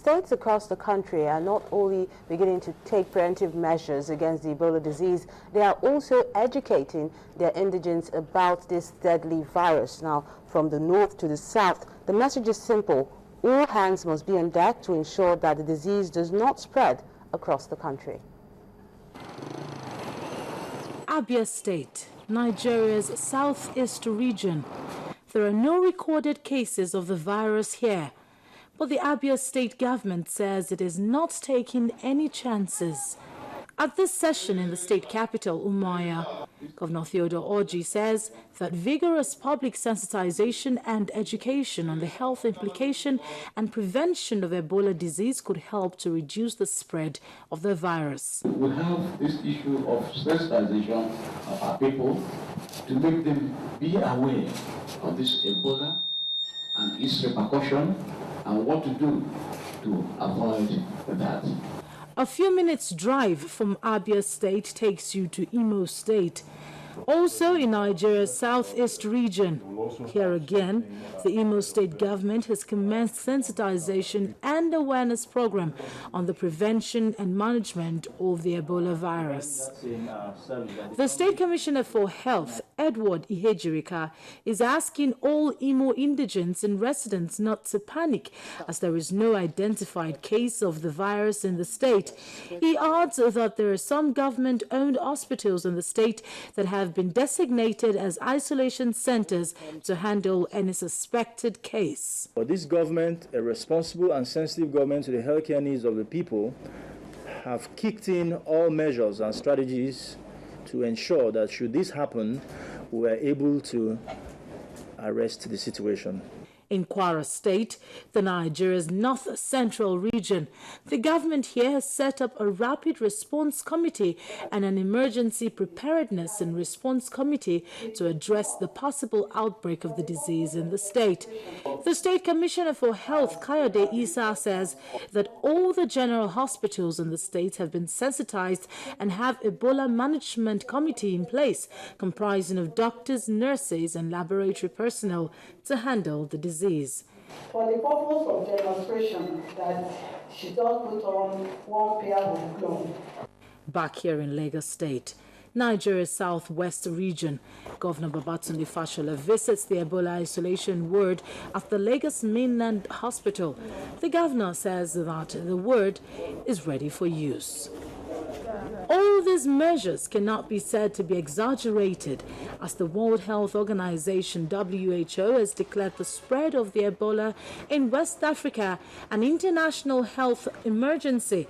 States across the country are not only beginning to take preventive measures against the Ebola disease, they are also educating their indigents about this deadly virus. Now, from the north to the south, the message is simple. All hands must be on deck to ensure that the disease does not spread across the country. Abia State, Nigeria's southeast region. There are no recorded cases of the virus here, but the Abia State government says it is not taking any chances. At this session in the state capital, Umuahia, Governor Theodore Orji says that vigorous public sensitization and education on the health implication and prevention of Ebola disease could help to reduce the spread of the virus. We have this issue of sensitization of our people to make them be aware of this Ebola and its repercussion and what to do to avoid that. A few minutes' drive from Abia State takes you to Imo State, also in Nigeria's southeast region. Here again, the Imo State government has commenced sensitization and awareness program on the prevention and management of the Ebola virus. The State Commissioner for Health, Edward Ihejirika, is asking all Imo indigents and residents not to panic as there is no identified case of the virus in the state. He adds that there are some government-owned hospitals in the state that have been designated as isolation centers to handle any suspected case. For this government, a responsible and sensitive government to the healthcare needs of the people, have kicked in all measures and strategies to ensure that should this happen, we are able to arrest the situation. In Kwara State, the Nigeria's north-central region, the government here has set up a rapid response committee and an emergency preparedness and response committee to address the possible outbreak of the disease in the state. The State Commissioner for Health, Kayode Isa, says that all the general hospitals in the state have been sensitized and have Ebola management committee in place, comprising of doctors, nurses, and laboratory personnel to handle the disease. For the purpose of demonstration that she does put on one pair of gloves. Back here in Lagos State, Nigeria's southwest region, Governor Babatunde Fashola visits the Ebola isolation ward at the Lagos Mainland Hospital. The governor says that the ward is ready for use. All these measures cannot be said to be exaggerated, as the World Health Organization (WHO) has declared the spread of the Ebola in West Africa an international health emergency.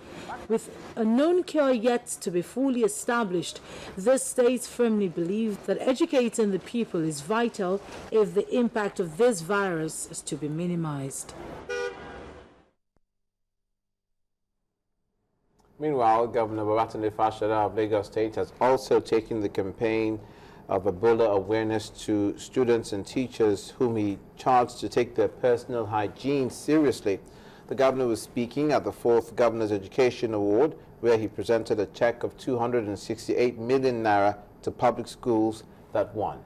With a known cure yet to be fully established, the states firmly believe that educating the people is vital if the impact of this virus is to be minimized. Meanwhile, Governor Babatunde Fashola of Lagos State has also taken the campaign of Ebola awareness to students and teachers whom he charged to take their personal hygiene seriously. The governor was speaking at the 4th Governor's Education Award, where he presented a check of 268 million naira to public schools that won.